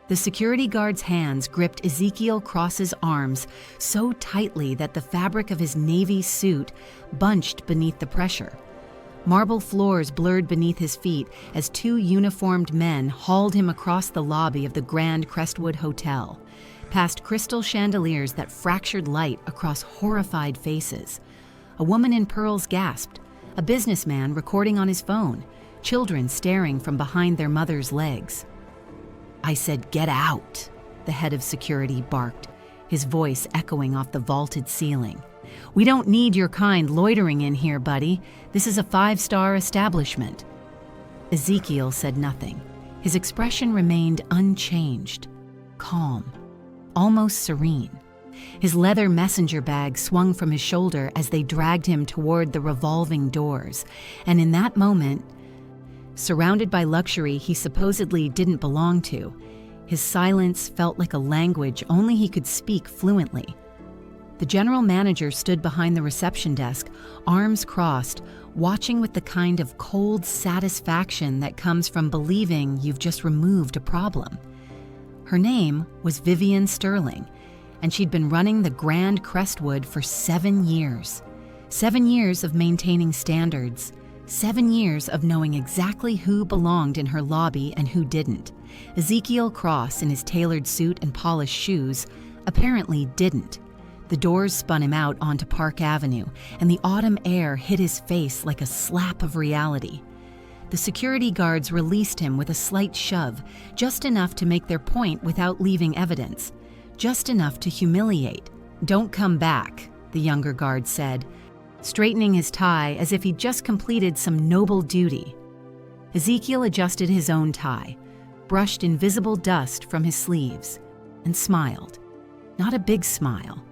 The security guard's hands gripped Ezekiel Cross's arms so tightly that the fabric of his navy suit bunched beneath the pressure. Marble floors blurred beneath his feet as two uniformed men hauled him across the lobby of the Grand Crestwood Hotel, past crystal chandeliers that fractured light across horrified faces. A woman in pearls gasped, a businessman recording on his phone, children staring from behind their mother's legs. "I said, get out," the head of security barked, his voice echoing off the vaulted ceiling. "We don't need your kind loitering in here, buddy. This is a 5-star establishment." Ezekiel said nothing. His expression remained unchanged, calm, almost serene. His leather messenger bag swung from his shoulder as they dragged him toward the revolving doors, and in that moment, surrounded by luxury he supposedly didn't belong to, his silence felt like a language only he could speak fluently. The general manager stood behind the reception desk, arms crossed, watching with the kind of cold satisfaction that comes from believing you've just removed a problem. Her name was Vivian Sterling, and she'd been running the Grand Crestwood for 7 years. 7 years of maintaining standards. 7 years of knowing exactly who belonged in her lobby and who didn't. Ezekiel Cross, in his tailored suit and polished shoes, apparently didn't. The doors spun him out onto Park Avenue, and the autumn air hit his face like a slap of reality. The security guards released him with a slight shove, just enough to make their point without leaving evidence. Just enough to humiliate. "Don't come back," the younger guard said, straightening his tie as if he'd just completed some noble duty. Ezekiel adjusted his own tie, brushed invisible dust from his sleeves, and smiled. Not a big smile,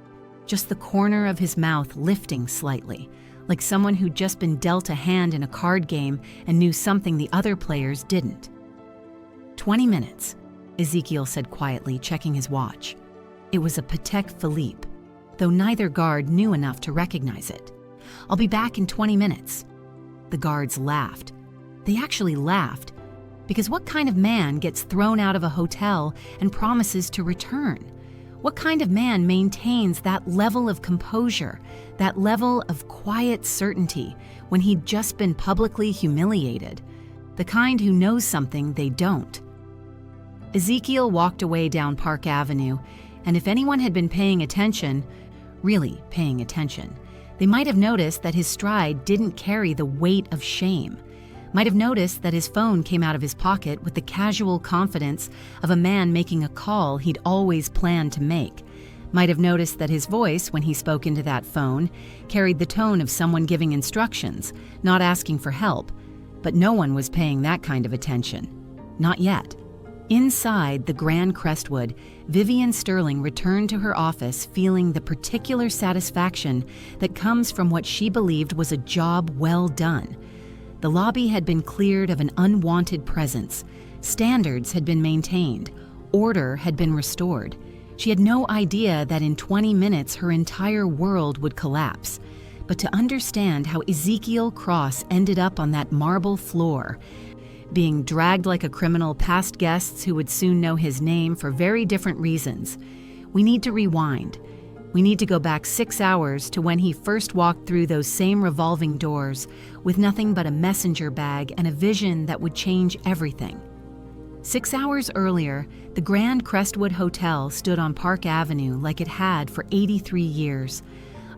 just the corner of his mouth lifting slightly, like someone who'd just been dealt a hand in a card game and knew something the other players didn't. 20 minutes, Ezekiel said quietly, checking his watch. It was a Patek Philippe, though neither guard knew enough to recognize it. "I'll be back in 20 minutes. The guards laughed. They actually laughed, because what kind of man gets thrown out of a hotel and promises to return? What kind of man maintains that level of composure, that level of quiet certainty when he'd just been publicly humiliated? The kind who knows something they don't. Ezekiel walked away down Park Avenue, and if anyone had been paying attention, really paying attention, they might have noticed that his stride didn't carry the weight of shame. Might have noticed that his phone came out of his pocket with the casual confidence of a man making a call he'd always planned to make. Might have noticed that his voice, when he spoke into that phone, carried the tone of someone giving instructions, not asking for help. But no one was paying that kind of attention. Not yet. Inside the Grand Crestwood, Vivian Sterling returned to her office feeling the particular satisfaction that comes from what she believed was a job well done. The lobby had been cleared of an unwanted presence. Standards had been maintained. Order had been restored. She had no idea that in 20 minutes her entire world would collapse. But to understand how Ezekiel Cross ended up on that marble floor, being dragged like a criminal past guests who would soon know his name for very different reasons, we need to rewind. We need to go back 6 hours to when he first walked through those same revolving doors with nothing but a messenger bag and a vision that would change everything. 6 hours earlier, the Grand Crestwood Hotel stood on Park Avenue like it had for 83 years,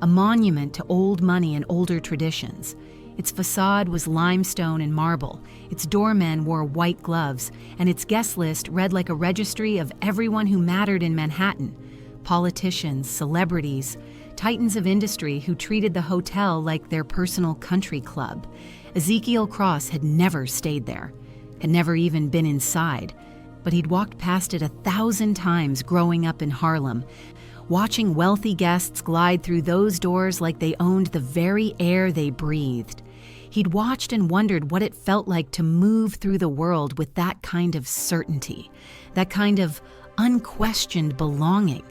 a monument to old money and older traditions. Its facade was limestone and marble, its doormen wore white gloves, and its guest list read like a registry of everyone who mattered in Manhattan. Politicians, celebrities, titans of industry who treated the hotel like their personal country club. Ezekiel Cross had never stayed there, had never even been inside, but he'd walked past it 1,000 times growing up in Harlem, watching wealthy guests glide through those doors like they owned the very air they breathed. He'd watched and wondered what it felt like to move through the world with that kind of certainty, that kind of unquestioned belonging.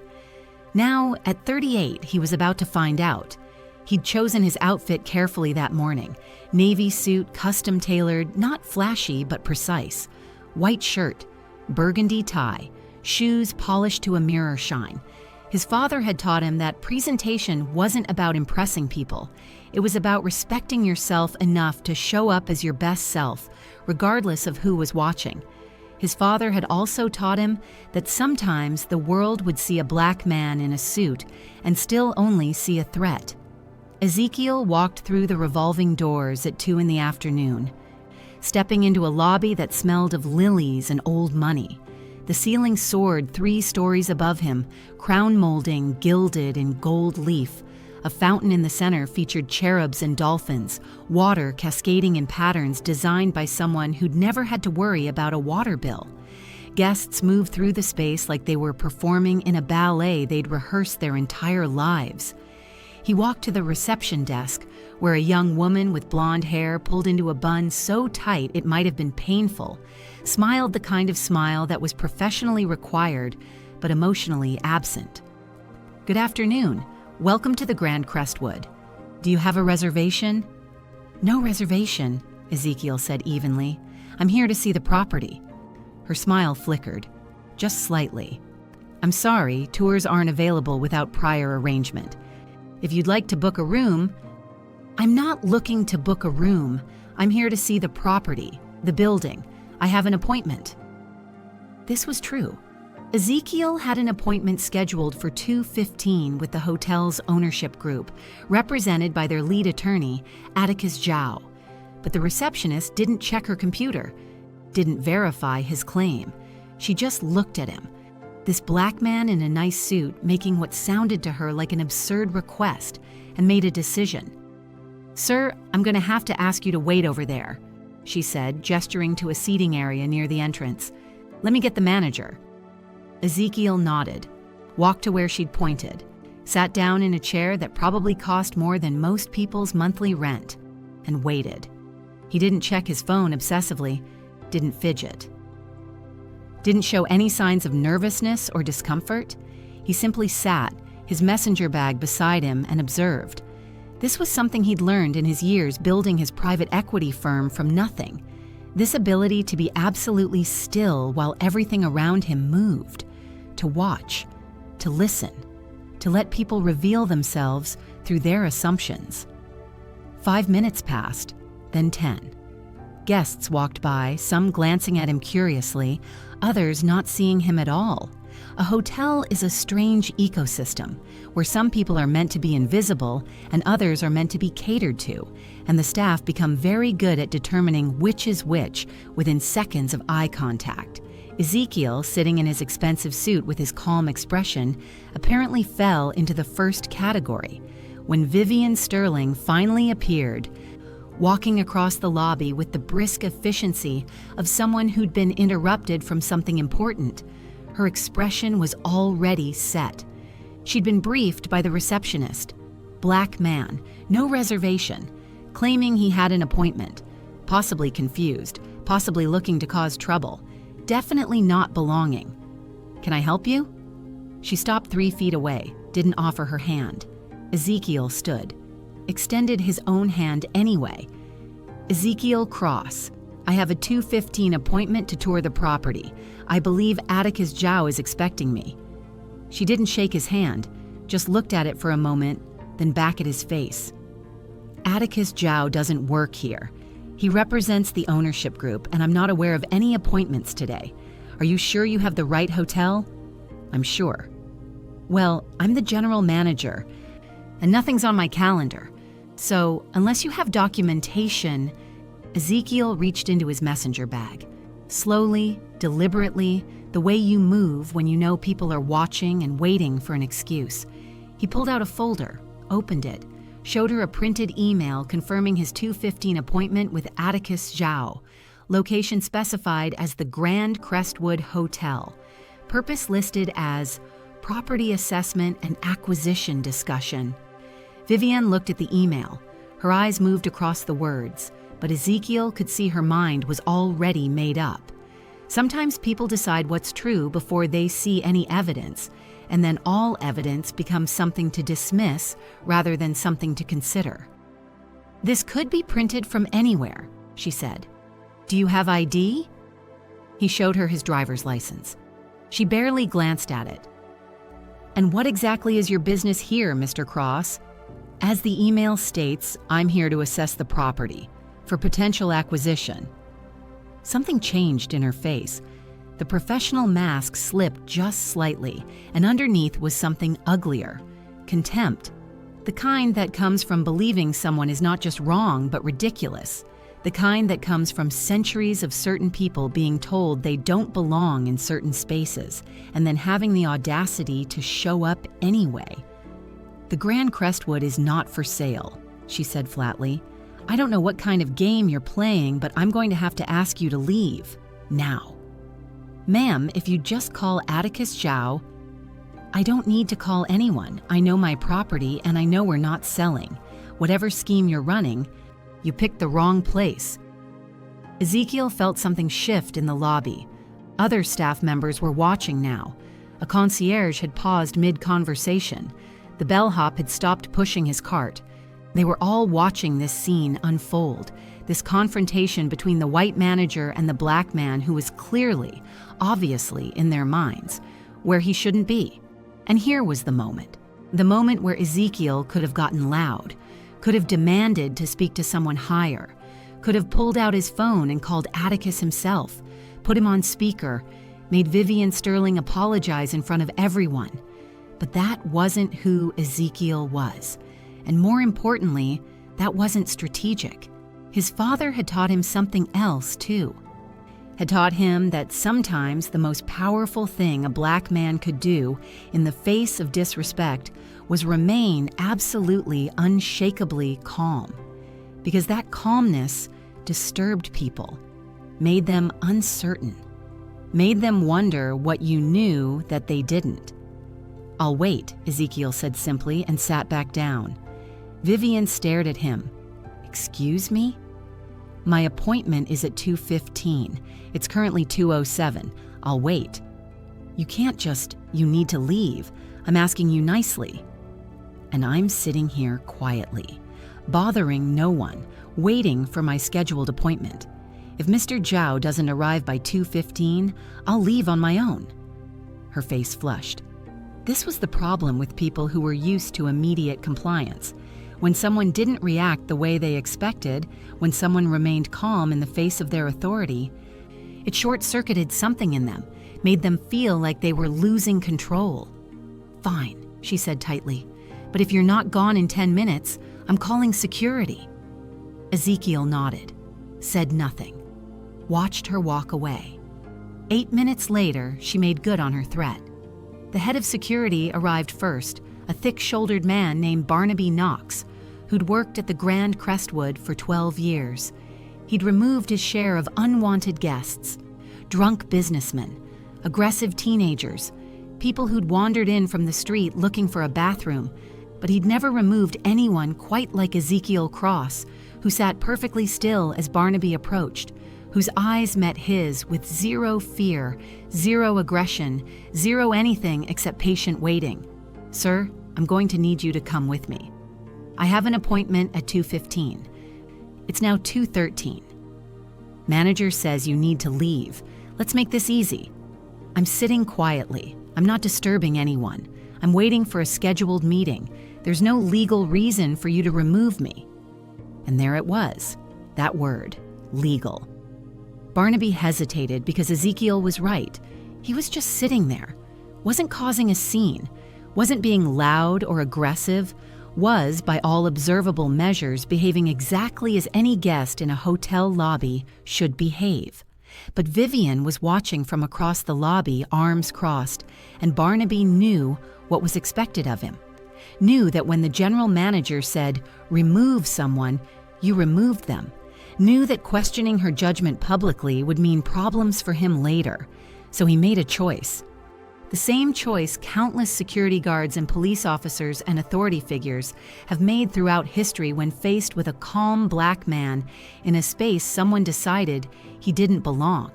Now, at 38, he was about to find out. He'd chosen his outfit carefully that morning. Navy suit, custom-tailored, not flashy but precise. White shirt, burgundy tie, shoes polished to a mirror shine. His father had taught him that presentation wasn't about impressing people. It was about respecting yourself enough to show up as your best self, regardless of who was watching. His father had also taught him that sometimes the world would see a black man in a suit and still only see a threat. Ezekiel walked through the revolving doors at 2 p.m, stepping into a lobby that smelled of lilies and old money. The ceiling soared 3 stories above him, crown molding gilded in gold leaf. A fountain in the center featured cherubs and dolphins, water cascading in patterns designed by someone who'd never had to worry about a water bill. Guests moved through the space like they were performing in a ballet they'd rehearsed their entire lives. He walked to the reception desk, where a young woman with blonde hair pulled into a bun so tight it might have been painful, smiled the kind of smile that was professionally required, but emotionally absent. "Good afternoon. Welcome to the Grand Crestwood. Do you have a reservation?" "No reservation," Ezekiel said evenly. "I'm here to see the property." Her smile flickered, just slightly. "I'm sorry, tours aren't available without prior arrangement. If you'd like to book a room..." "I'm not looking to book a room. I'm here to see the property, the building. I have an appointment." This was true. Ezekiel had an appointment scheduled for 2:15 with the hotel's ownership group, represented by their lead attorney, Atticus Zhao. But the receptionist didn't check her computer, didn't verify his claim. She just looked at him. This black man in a nice suit making what sounded to her like an absurd request, and made a decision. "Sir, I'm going to have to ask you to wait over there," she said, gesturing to a seating area near the entrance. "Let me get the manager." Ezekiel nodded, walked to where she'd pointed, sat down in a chair that probably cost more than most people's monthly rent, and waited. He didn't check his phone obsessively, didn't fidget. Didn't show any signs of nervousness or discomfort. He simply sat, his messenger bag beside him, and observed. This was something he'd learned in his years building his private equity firm from nothing. This ability to be absolutely still while everything around him moved. To watch, to listen, to let people reveal themselves through their assumptions. 5 minutes passed, then 10. Guests walked by, some glancing at him curiously, others not seeing him at all. A hotel is a strange ecosystem, where some people are meant to be invisible and others are meant to be catered to, and the staff become very good at determining which is which within seconds of eye contact. Ezekiel, sitting in his expensive suit with his calm expression, apparently fell into the first category. When Vivian Sterling finally appeared, walking across the lobby with the brisk efficiency of someone who'd been interrupted from something important, her expression was already set. She'd been briefed by the receptionist. Black man, no reservation, claiming he had an appointment, possibly confused, possibly looking to cause trouble, definitely not belonging. "Can I help you?" She stopped 3 feet away, didn't offer her hand. Ezekiel stood, extended his own hand anyway. "Ezekiel Cross. I have a 2:15 appointment to tour the property. I believe Atticus Zhao is expecting me." She didn't shake his hand, just looked at it for a moment, then back at his face. "Atticus Zhao doesn't work here. He represents the ownership group, and I'm not aware of any appointments today. Are you sure you have the right hotel?" "I'm sure." "Well, I'm the general manager, and nothing's on my calendar. So, unless you have documentation..." Ezekiel reached into his messenger bag. Slowly, deliberately, the way you move when you know people are watching and waiting for an excuse. He pulled out a folder, opened it, showed her a printed email confirming his 2:15 appointment with Atticus Zhao, location specified as the Grand Crestwood Hotel, purpose listed as property assessment and acquisition discussion. Vivian looked at the email. Her eyes moved across the words, but Ezekiel could see her mind was already made up. Sometimes people decide what's true before they see any evidence, and then all evidence becomes something to dismiss rather than something to consider. "This could be printed from anywhere," she said. "Do you have ID?" He showed her his driver's license. She barely glanced at it. "And what exactly is your business here, Mr. Cross?" "As the email states, I'm here to assess the property for potential acquisition." Something changed in her face. The professional mask slipped just slightly, and underneath was something uglier: contempt. The kind that comes from believing someone is not just wrong, but ridiculous. The kind that comes from centuries of certain people being told they don't belong in certain spaces, and then having the audacity to show up anyway. "The Grand Crestwood is not for sale," she said flatly. "I don't know what kind of game you're playing, but I'm going to have to ask you to leave. Now." "Ma'am, if you just call Atticus Zhao—" "I don't need to call anyone. I know my property, and I know we're not selling. Whatever scheme you're running, you picked the wrong place." Ezekiel felt something shift in the lobby. Other staff members were watching now. A concierge had paused mid-conversation. The bellhop had stopped pushing his cart. They were all watching this scene unfold, this confrontation between the white manager and the black man who was clearly, obviously, in their minds, where he shouldn't be. And here was the moment where Ezekiel could have gotten loud, could have demanded to speak to someone higher, could have pulled out his phone and called Atticus himself, put him on speaker, made Vivian Sterling apologize in front of everyone. But that wasn't who Ezekiel was. And more importantly, that wasn't strategic. His father had taught him something else, too. Had taught him that sometimes the most powerful thing a black man could do in the face of disrespect was remain absolutely, unshakably calm. Because that calmness disturbed people, made them uncertain, made them wonder what you knew that they didn't. "I'll wait," Ezekiel said simply and sat back down. Vivian stared at him. "Excuse me?" "My appointment is at 2:15. It's currently 2:07. I'll wait." "You can't just, you need to leave. I'm asking you nicely." "And I'm sitting here quietly, bothering no one, waiting for my scheduled appointment. If Mr. Zhao doesn't arrive by 2:15, I'll leave on my own." Her face flushed. This was the problem with people who were used to immediate compliance. When someone didn't react the way they expected, when someone remained calm in the face of their authority, it short-circuited something in them, made them feel like they were losing control. "Fine," she said tightly, "but if you're not gone in 10 minutes, I'm calling security." Ezekiel nodded, said nothing, watched her walk away. 8 minutes later, she made good on her threat. The head of security arrived first, a thick-shouldered man named Barnaby Knox, who'd worked at the Grand Crestwood for 12 years. He'd removed his share of unwanted guests, drunk businessmen, aggressive teenagers, people who'd wandered in from the street looking for a bathroom, but he'd never removed anyone quite like Ezekiel Cross, who sat perfectly still as Barnaby approached, whose eyes met his with zero fear, zero aggression, zero anything except patient waiting. "Sir, I'm going to need you to come with me. I have an appointment at 2:15. It's now 2:13. Manager says you need to leave. Let's make this easy. I'm sitting quietly. I'm not disturbing anyone. I'm waiting for a scheduled meeting. There's no legal reason for you to remove me." And there it was, that word, legal. Barnaby hesitated because Ezekiel was right. He was just sitting there, wasn't causing a scene, wasn't being loud or aggressive, was, by all observable measures, behaving exactly as any guest in a hotel lobby should behave. But Vivian was watching from across the lobby, arms crossed, and Barnaby knew what was expected of him. Knew that when the general manager said, "Remove someone," you removed them. Knew that questioning her judgment publicly would mean problems for him later. So he made a choice. The same choice countless security guards and police officers and authority figures have made throughout history when faced with a calm black man in a space someone decided he didn't belong.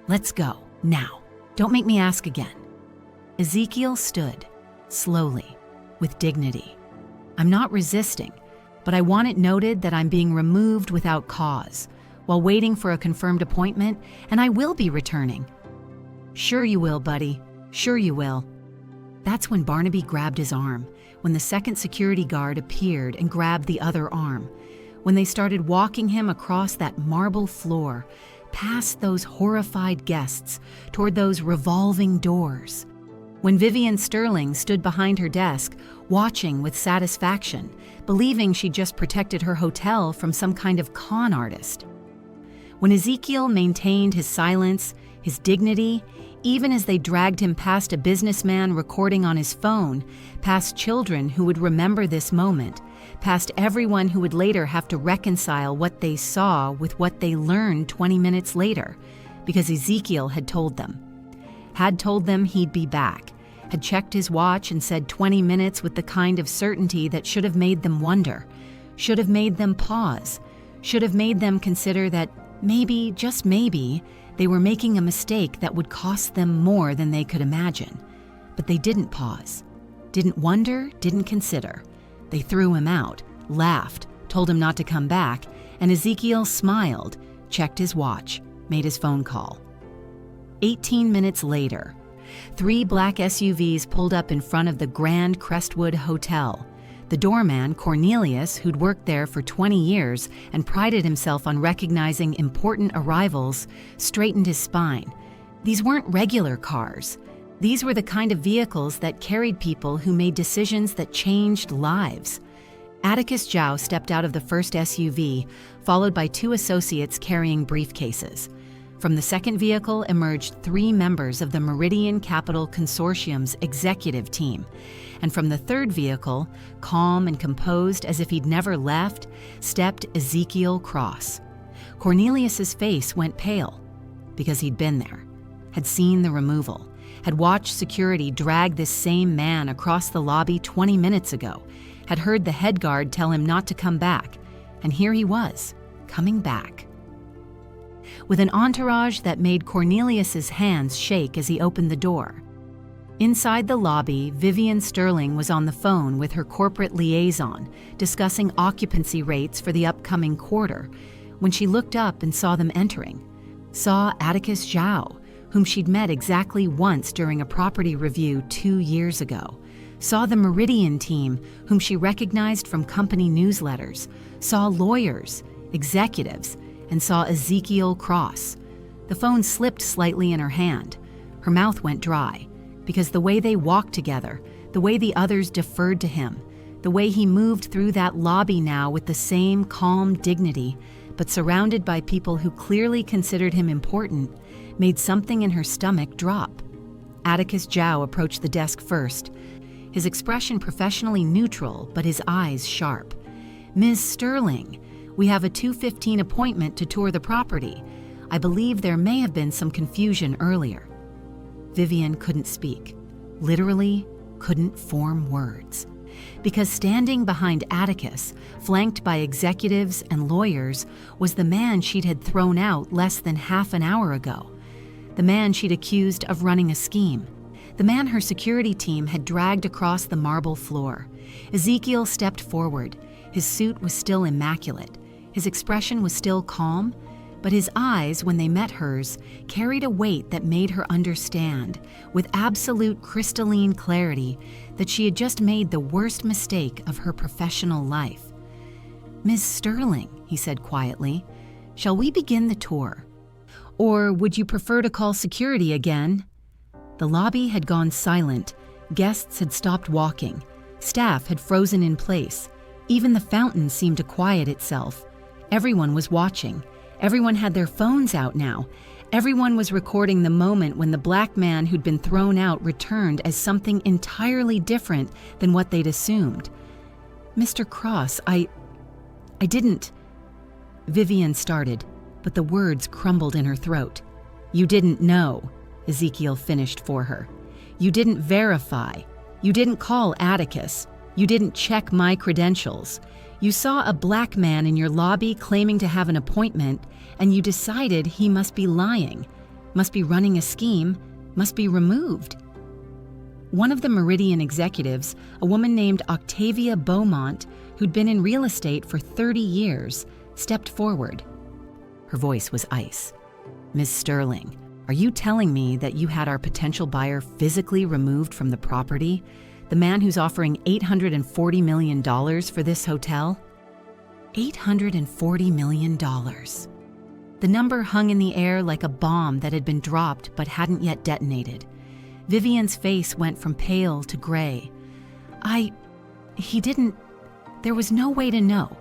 "Let's go, now. Don't make me ask again." Ezekiel stood, slowly, with dignity. "I'm not resisting, but I want it noted that I'm being removed without cause, while waiting for a confirmed appointment, and I will be returning." Sure you will, buddy. Sure you will." That's when Barnaby grabbed his arm, when the second security guard appeared and grabbed the other arm, when they started walking him across that marble floor, past those horrified guests, toward those revolving doors. When Vivian Sterling stood behind her desk, watching with satisfaction, believing she'd just protected her hotel from some kind of con artist. When Ezekiel maintained his silence, his dignity, even as they dragged him past a businessman recording on his phone, past children who would remember this moment, past everyone who would later have to reconcile what they saw with what they learned 20 minutes later, because Ezekiel had told them. Had told them he'd be back, had checked his watch and said 20 minutes with the kind of certainty that should have made them wonder, should have made them pause, should have made them consider that maybe, just maybe, they were making a mistake that would cost them more than they could imagine. But they didn't pause, didn't wonder, didn't consider. They threw him out, laughed, told him not to come back, and Ezekiel smiled, checked his watch, made his phone call. 18 minutes later, 3 black SUVs pulled up in front of the Grand Crestwood Hotel. The doorman, Cornelius, who'd worked there for 20 years and prided himself on recognizing important arrivals, straightened his spine. These weren't regular cars. These were the kind of vehicles that carried people who made decisions that changed lives. Atticus Jow stepped out of the first SUV, followed by 2 associates carrying briefcases. From the second vehicle emerged 3 members of the Meridian Capital Consortium's executive team. And from the third vehicle, calm and composed as if he'd never left, stepped Ezekiel Cross. Cornelius's face went pale, because he'd been there, had seen the removal, had watched security drag this same man across the lobby 20 minutes ago, had heard the head guard tell him not to come back, and here he was, coming back. With an entourage that made Cornelius's hands shake as he opened the door. Inside the lobby, Vivian Sterling was on the phone with her corporate liaison, discussing occupancy rates for the upcoming quarter, when she looked up and saw them entering. Saw Atticus Jow, whom she'd met exactly once during a property review 2 years ago. Saw the Meridian team, whom she recognized from company newsletters. Saw lawyers, executives, and saw Ezekiel Cross. The phone slipped slightly in her hand. Her mouth went dry, because the way they walked together, the way the others deferred to him, the way he moved through that lobby now with the same calm dignity, but surrounded by people who clearly considered him important, made something in her stomach drop. Atticus Jow approached the desk first, his expression professionally neutral, but his eyes sharp. "Ms. Sterling, we have a 2:15 appointment to tour the property. I believe there may have been some confusion earlier." Vivian couldn't speak, literally couldn't form words. Because standing behind Atticus, flanked by executives and lawyers, was the man she'd had thrown out less than half an hour ago. The man she'd accused of running a scheme. The man her security team had dragged across the marble floor. Ezekiel stepped forward. His suit was still immaculate. His expression was still calm, but his eyes, when they met hers, carried a weight that made her understand, with absolute crystalline clarity, that she had just made the worst mistake of her professional life. "Ms. Sterling," he said quietly, "shall we begin the tour? Or would you prefer to call security again?" The lobby had gone silent. Guests had stopped walking. Staff had frozen in place. Even the fountain seemed to quiet itself. Everyone was watching. Everyone had their phones out now. Everyone was recording the moment when the black man who'd been thrown out returned as something entirely different than what they'd assumed. "Mr. Cross, I didn't..." Vivian started, but the words crumbled in her throat. "You didn't know," Ezekiel finished for her. "You didn't verify. You didn't call Atticus. You didn't check my credentials. You saw a black man in your lobby claiming to have an appointment, and you decided he must be lying, must be running a scheme, must be removed." One of the Meridian executives, a woman named Octavia Beaumont, who'd been in real estate for 30 years, stepped forward. Her voice was ice. "Miss Sterling, Are you telling me that you had our potential buyer physically removed from the property? The man who's offering $840 million for this hotel? $840 million. The number hung in the air like a bomb that had been dropped but hadn't yet detonated. Vivian's face went from pale to gray. There was no way to know.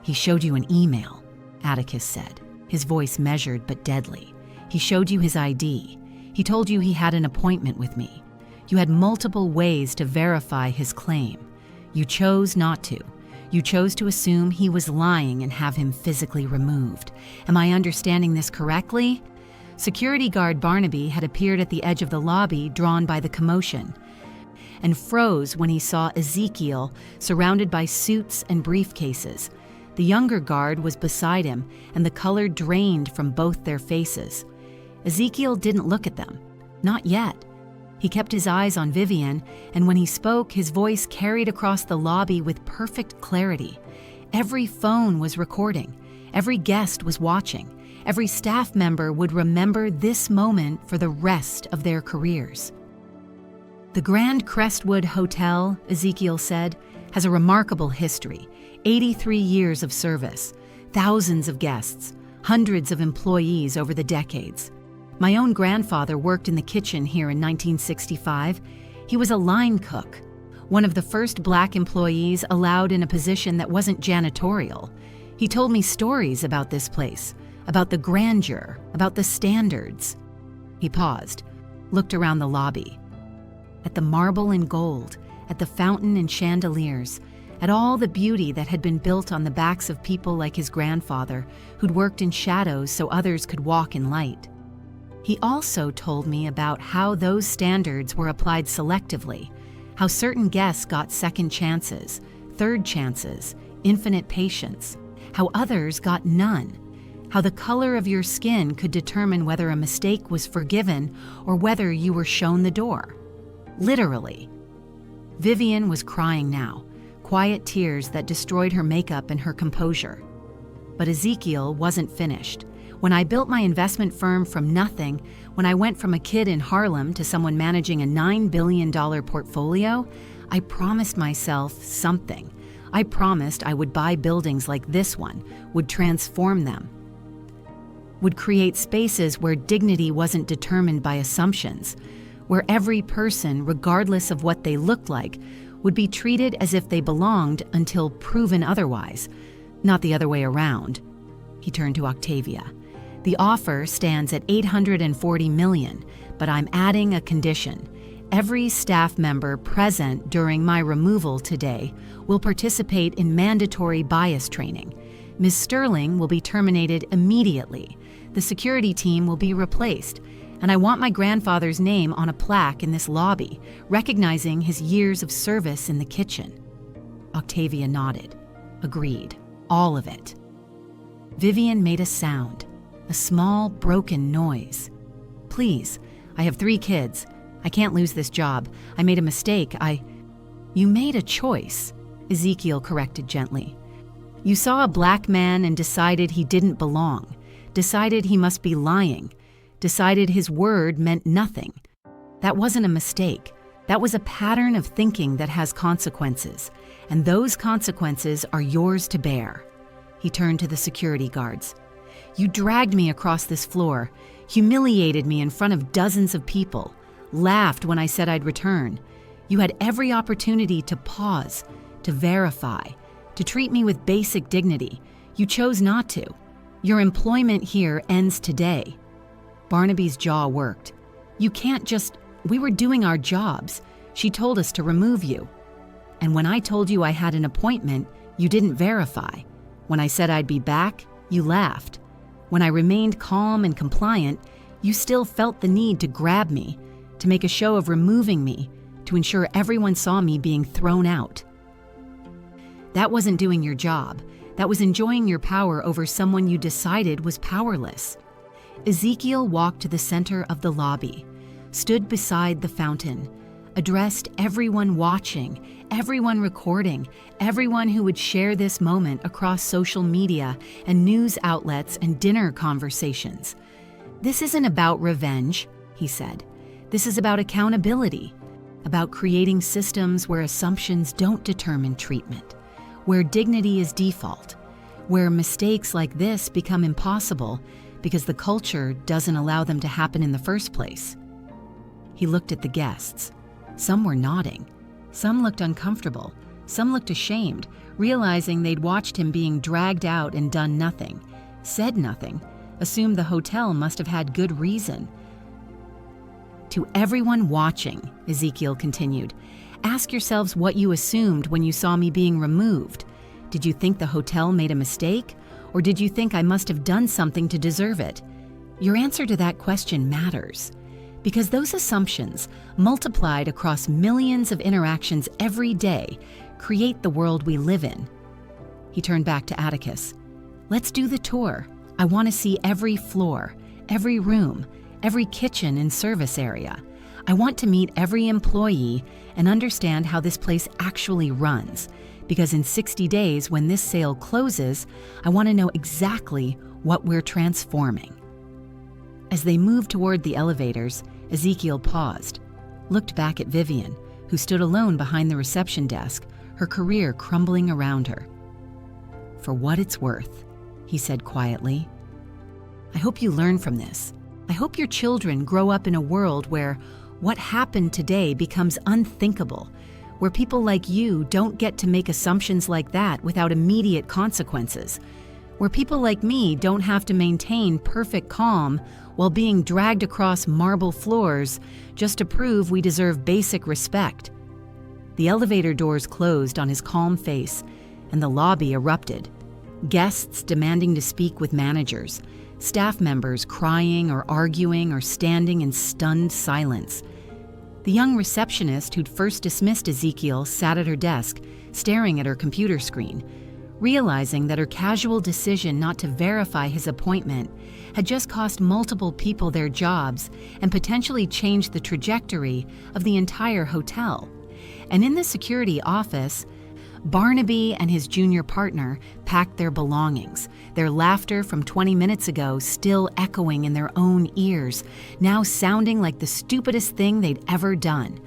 He showed you an email, Atticus said, his voice measured but deadly. He showed you his ID. He told you he had an appointment with me. You had multiple ways to verify his claim. You chose not to. You chose to assume he was lying and have him physically removed. Am I understanding this correctly? Security guard Barnaby had appeared at the edge of the lobby, drawn by the commotion, and froze when he saw Ezekiel surrounded by suits and briefcases. The younger guard was beside him, and the color drained from both their faces. Ezekiel didn't look at them. Not yet. He kept his eyes on Vivian, and when he spoke, his voice carried across the lobby with perfect clarity. Every phone was recording. Every guest was watching. Every staff member would remember this moment for the rest of their careers. The Grand Crestwood Hotel, Ezekiel said, has a remarkable history. 83 years of service, thousands of guests, hundreds of employees over the decades. My own grandfather worked in the kitchen here in 1965. He was a line cook, one of the first Black employees allowed in a position that wasn't janitorial. He told me stories about this place, about the grandeur, about the standards. He paused, looked around the lobby, at the marble and gold, at the fountain and chandeliers, at all the beauty that had been built on the backs of people like his grandfather, who'd worked in shadows so others could walk in light. He also told me about how those standards were applied selectively, how certain guests got second chances, third chances, infinite patience, how others got none, how the color of your skin could determine whether a mistake was forgiven or whether you were shown the door. Literally. Vivian was crying now, quiet tears that destroyed her makeup and her composure. But Ezekiel wasn't finished. When I built my investment firm from nothing, when I went from a kid in Harlem to someone managing a $9 billion portfolio, I promised myself something. I promised I would buy buildings like this one, would transform them, would create spaces where dignity wasn't determined by assumptions, where every person, regardless of what they looked like, would be treated as if they belonged until proven otherwise, not the other way around. He turned to Octavia. The offer stands at $840 million, but I'm adding a condition. Every staff member present during my removal today will participate in mandatory bias training. Ms. Sterling will be terminated immediately. The security team will be replaced, and I want my grandfather's name on a plaque in this lobby, recognizing his years of service in the kitchen. Octavia nodded, agreed, all of it. Vivian made a sound, a small, broken noise. Please, I have 3 kids. I can't lose this job. I made a mistake. You made a choice, Ezekiel corrected gently. You saw a Black man and decided he didn't belong, decided he must be lying, decided his word meant nothing. That wasn't a mistake. That was a pattern of thinking that has consequences, and those consequences are yours to bear. He turned to the security guards. You dragged me across this floor, humiliated me in front of dozens of people, laughed when I said I'd return. You had every opportunity to pause, to verify, to treat me with basic dignity. You chose not to. Your employment here ends today. Barnaby's jaw worked. You can't just... We were doing our jobs. She told us to remove you. And when I told you I had an appointment, you didn't verify. When I said I'd be back, you laughed. When I remained calm and compliant, you still felt the need to grab me, to make a show of removing me, to ensure everyone saw me being thrown out. That wasn't doing your job. That was enjoying your power over someone you decided was powerless. Ezekiel walked to the center of the lobby, stood beside the fountain, addressed everyone watching, everyone recording, everyone who would share this moment across social media and news outlets and dinner conversations. "This isn't about revenge," he said. "This is about accountability, about creating systems where assumptions don't determine treatment, where dignity is default, where mistakes like this become impossible because the culture doesn't allow them to happen in the first place." He looked at the guests. Some were nodding. Some looked uncomfortable. Some looked ashamed, realizing they'd watched him being dragged out and done nothing, said nothing, assumed the hotel must have had good reason. "To everyone watching," Ezekiel continued, "ask yourselves what you assumed when you saw me being removed. Did you think the hotel made a mistake? Or did you think I must have done something to deserve it? Your answer to that question matters, because those assumptions, multiplied across millions of interactions every day, create the world we live in." He turned back to Atticus. "Let's do the tour. I want to see every floor, every room, every kitchen and service area. I want to meet every employee and understand how this place actually runs, because in 60 days, when this sale closes, I want to know exactly what we're transforming." As they moved toward the elevators, Ezekiel paused, looked back at Vivian, who stood alone behind the reception desk, her career crumbling around her. "For what it's worth," he said quietly, "I hope you learn from this. I hope your children grow up in a world where what happened today becomes unthinkable, where people like you don't get to make assumptions like that without immediate consequences, where people like me don't have to maintain perfect calm while being dragged across marble floors just to prove we deserve basic respect." The elevator doors closed on his calm face, and the lobby erupted. Guests demanding to speak with managers, staff members crying or arguing or standing in stunned silence. The young receptionist who'd first dismissed Ezekiel sat at her desk, staring at her computer screen, realizing that her casual decision not to verify his appointment had just cost multiple people their jobs and potentially changed the trajectory of the entire hotel. And in the security office, Barnaby and his junior partner packed their belongings, their laughter from 20 minutes ago still echoing in their own ears, now sounding like the stupidest thing they'd ever done.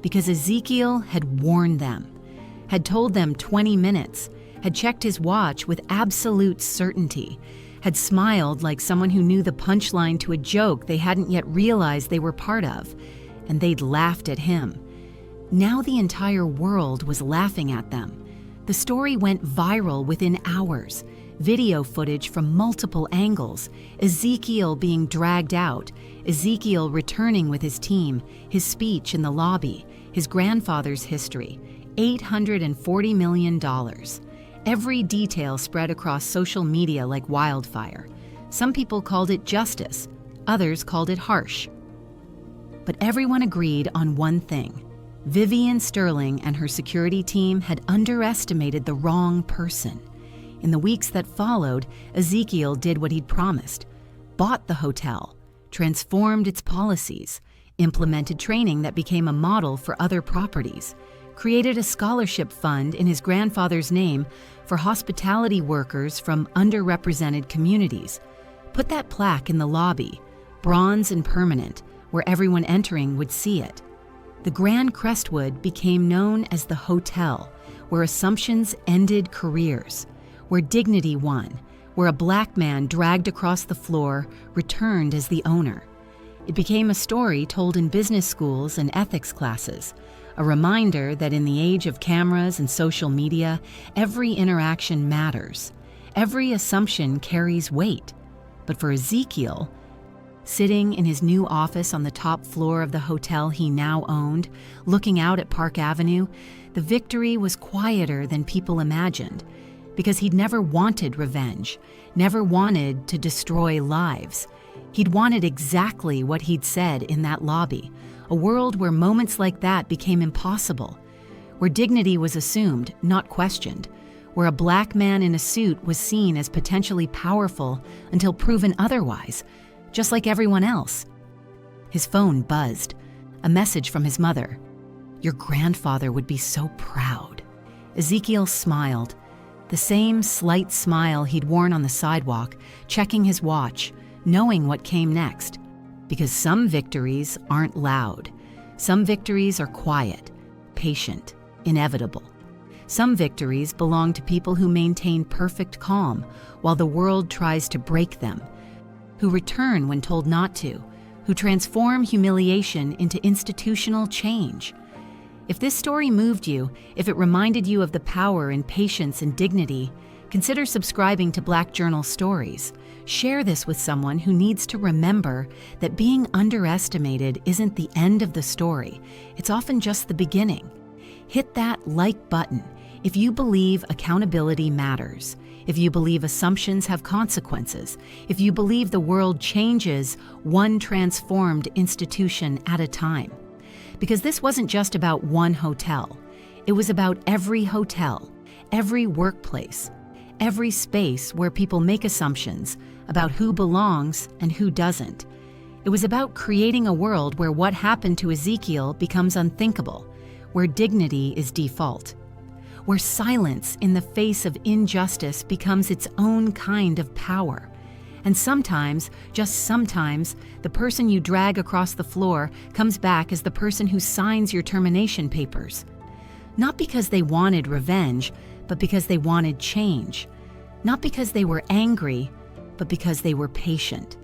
Because Ezekiel had warned them, had told them 20 minutes, had checked his watch with absolute certainty, had smiled like someone who knew the punchline to a joke they hadn't yet realized they were part of, and they'd laughed at him. Now the entire world was laughing at them. The story went viral within hours. Video footage from multiple angles, Ezekiel being dragged out, Ezekiel returning with his team, his speech in the lobby, his grandfather's history, $840 million. Every detail spread across social media like wildfire. Some people called it justice, others called it harsh. But everyone agreed on one thing. Vivian Sterling and her security team had underestimated the wrong person. In the weeks that followed, Ezekiel did what he'd promised, bought the hotel, transformed its policies, implemented training that became a model for other properties, created a scholarship fund in his grandfather's name for hospitality workers from underrepresented communities, put that plaque in the lobby, bronze and permanent, where everyone entering would see it. The Grand Crestwood became known as the hotel, where assumptions ended careers, where dignity won, where a black man dragged across the floor returned as the owner. It became a story told in business schools and ethics classes, a reminder that in the age of cameras and social media, every interaction matters. Every assumption carries weight. But for Ezekiel, sitting in his new office on the top floor of the hotel he now owned, looking out at Park Avenue, the victory was quieter than people imagined, because he'd never wanted revenge, never wanted to destroy lives. He'd wanted exactly what he'd said in that lobby, a world where moments like that became impossible, where dignity was assumed, not questioned, where a black man in a suit was seen as potentially powerful until proven otherwise, just like everyone else. His phone buzzed, a message from his mother. "Your grandfather would be so proud." Ezekiel smiled, the same slight smile he'd worn on the sidewalk, checking his watch, knowing what came next. Because some victories aren't loud. Some victories are quiet, patient, inevitable. Some victories belong to people who maintain perfect calm while the world tries to break them, who return when told not to, who transform humiliation into institutional change. If this story moved you, if it reminded you of the power in patience and dignity, consider subscribing to Black Journal Stories. Share this with someone who needs to remember that being underestimated isn't the end of the story. It's often just the beginning. Hit that like button if you believe accountability matters, if you believe assumptions have consequences, if you believe the world changes one transformed institution at a time. Because this wasn't just about one hotel. It was about every hotel, every workplace, every space where people make assumptions about who belongs and who doesn't. It was about creating a world where what happened to Ezekiel becomes unthinkable, where dignity is default, where silence in the face of injustice becomes its own kind of power. And sometimes, just sometimes, the person you drag across the floor comes back as the person who signs your termination papers. Not because they wanted revenge, but because they wanted change. Not because they were angry, but because they were patient.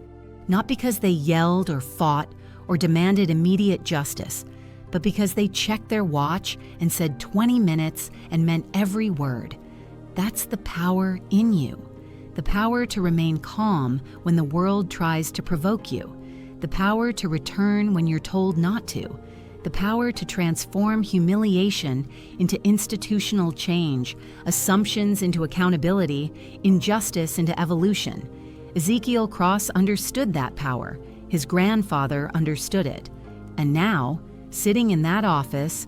Not because they yelled or fought or demanded immediate justice, but because they checked their watch and said 20 minutes and meant every word. That's the power in you. The power to remain calm when the world tries to provoke you. The power to return when you're told not to. The power to transform humiliation into institutional change, assumptions into accountability, injustice into evolution. Ezekiel Cross understood that power. His grandfather understood it. And now, sitting in that office,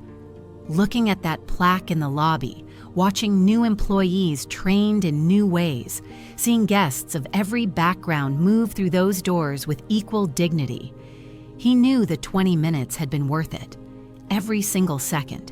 looking at that plaque in the lobby, watching new employees trained in new ways, seeing guests of every background move through those doors with equal dignity, he knew the 20 minutes had been worth it. Every single second.